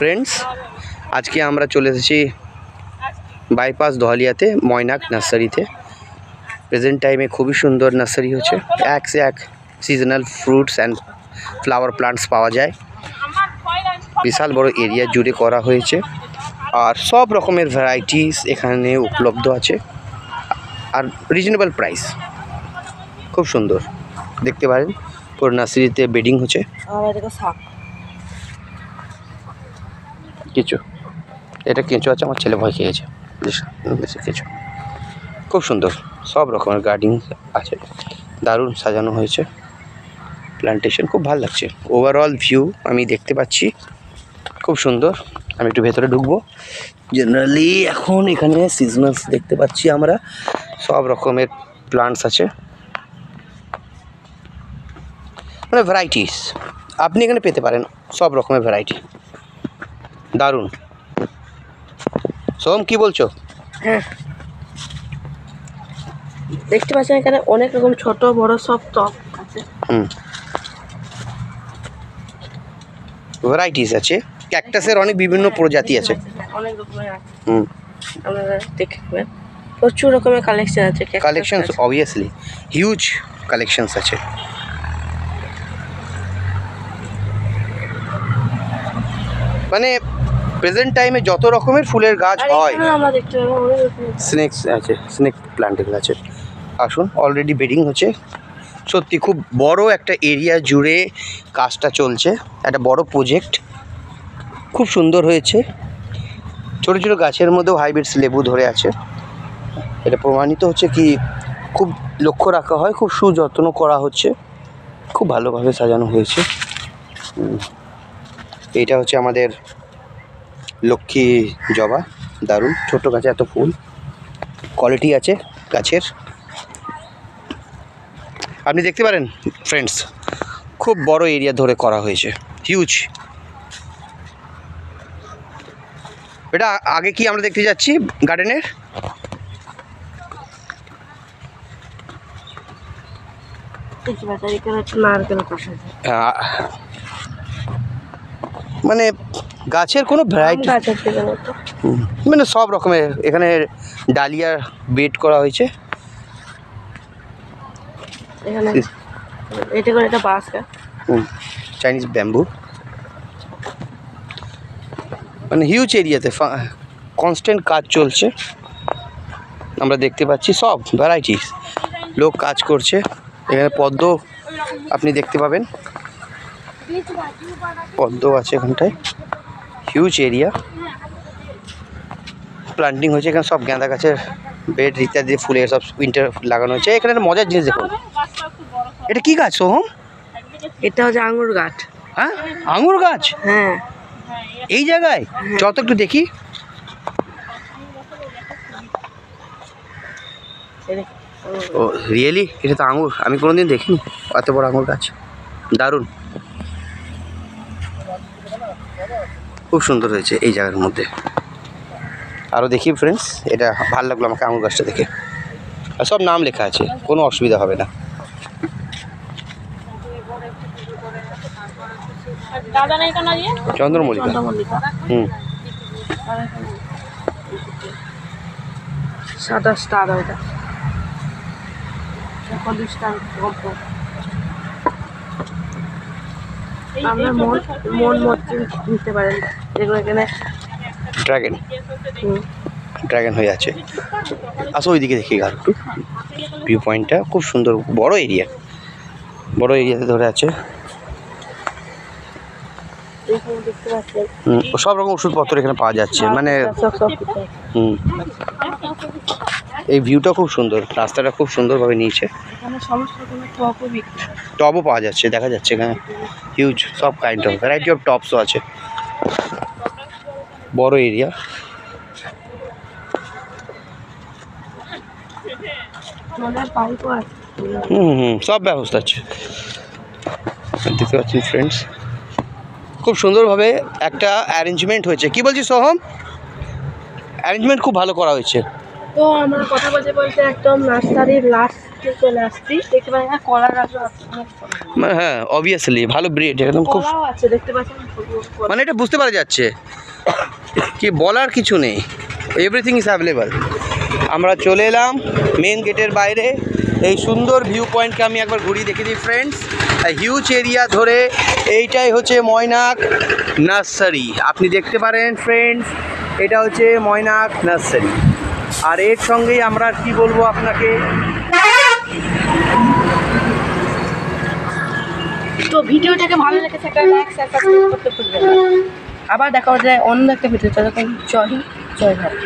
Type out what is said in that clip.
Friends, আজকে আমরা চলে এসেছি বাইপাস দহলিয়াতে ময়নাক নার্সারিতে। প্রেজেন্ট টাইমে খুবই সুন্দর নার্সারি হচ্ছে, এক সে এক seasonal fruits and flower plants পাওয়া যায়। বিশাল বড় এরিয়া জুড়ে করা হয়েছে আর সব রকমের ভ্যারাইটিস এখানে উপলব্ধ আছে আর রিজনেবল প্রাইস। খুব সুন্দর দেখতে পারেন, পুরো নার্সারিতে বেডিং হচ্ছে। কিছু এটা কেঁচো আছে, আমার ছেলে ভয় খেয়েছে বেশি কেঁচো। খুব সুন্দর সব রকমের গার্ডেন আছে, দারুণ সাজানো হয়েছে প্ল্যান্টেশন, খুব ভালো লাগছে। ওভারঅল ভিউ আমি দেখতে পাচ্ছি খুব সুন্দর। আমি একটু ভেতরে ঢুকবো। জেনারেলি এখন এখানে সিজনালস দেখতে পাচ্ছি আমরা, সব রকমের প্লান্টস আছে, মানে ভ্যারাইটিস আপনি এখানে পেতে পারেন, সব রকমের ভ্যারাইটি। দারুণ। সোম কি বলছো? হ্যাঁ, দেখতে পাচ্ছেন এখানে অনেক রকম ছোট বড় সব টব আছে। ভ্যারাইটিস আছে, ক্যাকটাসের অনেক বিভিন্ন প্রজাতি আছে, অনেক রকমের আছে। আপনারা দেখবেন প্রচুর রকমের কালেকশন আছে। কালেকশনস অবভিয়াসলি হিউজ কালেকশনস আছে। মানে প্রেজেন্ট টাইমে যত রকমের ফুলের গাছ হয়, আমরা দেখতে পাবো অনেক রকমের স্নেকস আছে, স্নেক প্ল্যান্টের আছে। আসুন, অলরেডি বেডিং হচ্ছে। সত্যি খুব বড় একটা এরিয়া জুড়ে কাজটা চলছে, একটা বড় প্রজেক্ট, খুব সুন্দর হয়েছে। ছোটো ছোটো গাছের মধ্যেও হাইব্রিডস লেবু ধরে আছে। এটা প্রমাণিত হচ্ছে কি খুব লক্ষ্য রাখা হয়, খুব সুযত্ন করা হচ্ছে, খুব ভালোভাবে সাজানো হয়েছে। এইটা হচ্ছে আমাদের লক্ষ্মী জবা, দারুণ ছোট গাছে এত ফুল, কোয়ালিটি আছে গাছের। আপনি দেখতে পারেন ফ্রেন্ডস, খুব বড় এরিয়া ধরে করা হয়েছে, হিউজ। এটা আগে কি আমরা দেখতে যাচ্ছি গার্ডেনের, মানে গাছের কোনো ভ্যারাইটি, মানে সব রকমের এখানে ডালিয়া বেড করা হয়েছে। চাইনিজ ব্যাম্বু, মানে হিউজ এরিয়াতে কনস্ট্যান্ট কাজ চলছে। আমরা দেখতে পাচ্ছি সব ভ্যারাইটিস, লোক কাজ করছে। এখানে পদ্ম আপনি দেখতে পাবেন, পদ্ম আছে এখানটায়, হিউজ এরিয়া প্লান্টিং হয়েছে। এখানে সব গাঁদা গাছের বেড ইত্যাদি ফুলের সব উইন্টার লাগানো হয়েছে। এখানে একটা মজার জিনিস দেখুন, এটা কি গাছ সোহম? এটা হচ্ছে আঙুর গাছ। হ্যাঁ, আঙুর গাছ? হ্যাঁ, এই জায়গায় যত একটু দেখি। ও রিয়েলি, এটা তো আঙুর, আমি কোনোদিন দেখিনি এত বড় আঙুর গাছ, দারুণ, খুব সুন্দর হয়েছে এই জায়গার মধ্যে। আরও দেখি ফ্রেন্ডস, এটা ভালো লাগলো আমাকে আঙুর গাছটা দেখে। আর সব নাম লেখা আছে, কোনো অসুবিধা হবে না। চন্দ্রমল্লিকা, সাদা স্টার, ওইটা আমরা মন মর্জি নিতে পারেন, যেগুলো এখানে ড্রাগন হয়ে আছে। আসো ওইদিকে দেখি আর একটু, ভিউ পয়েন্টটা খুব সুন্দর, বড় এরিয়াতে ধরে আছে। সব রকম ওষুধপত্র এখানে পাওয়া যাচ্ছে, মানে এই ভিউটা খুব সুন্দর, রাস্তাটা খুব সুন্দরভাবে নিয়েছে। টবও পাওয়া যাচ্ছে, দেখা যাচ্ছে এখানে হিউজ সব কাইন্ড অফ ভ্যারাইটি অফ টপসও আছে, বড় এরিয়া। সব ব্যবস্থা আছে, দেখতে পাচ্ছি ফ্রেন্ডস। খুব সুন্দরভাবে একটা অ্যারেঞ্জমেন্ট হয়েছে। কি বলছিস সোহম? অ্যারেঞ্জমেন্ট খুব ভালো করা হয়েছে। তো আমরা কথা বলতে বলতে একদম নার্সারির লাস্টে চলে আসছি। দেখতে পাচ্ছেন কলা গাছও আছে, হ্যাঁ অবভিয়াসলি ভালো ব্রিড, একদম খুব আছে দেখতে পাচ্ছেন, মানে এটা বুঝতে পারা যাচ্ছে কি বলার কিছু নেই, এভরিথিং ইজ অ্যাভেলেবল। আমরা চলে এলাম মেন গেটের বাইরে। এই সুন্দর ভিউ পয়েন্টকে আমি একবার ঘুরিয়ে দেখে দিই ফ্রেন্ডস। হিউজ এরিয়া ধরে এইটাই হচ্ছে ময়নাক নার্সারি। আপনি দেখতে পারেন ফ্রেন্ডস, এটা হচ্ছে ময়নাক নার্সারি। আর এর সঙ্গেই আমরা কি বলবো আপনাকে, তো ভিডিওটাকে ভালো লেগেছে একটা লাইক সাবস্ক্রাইব করতে ভুলবেন না। আবার দেখা হচ্ছে অন্য একটা ভিডিও। ততক্ষণ জয় হিন্দ, জয় ভারত।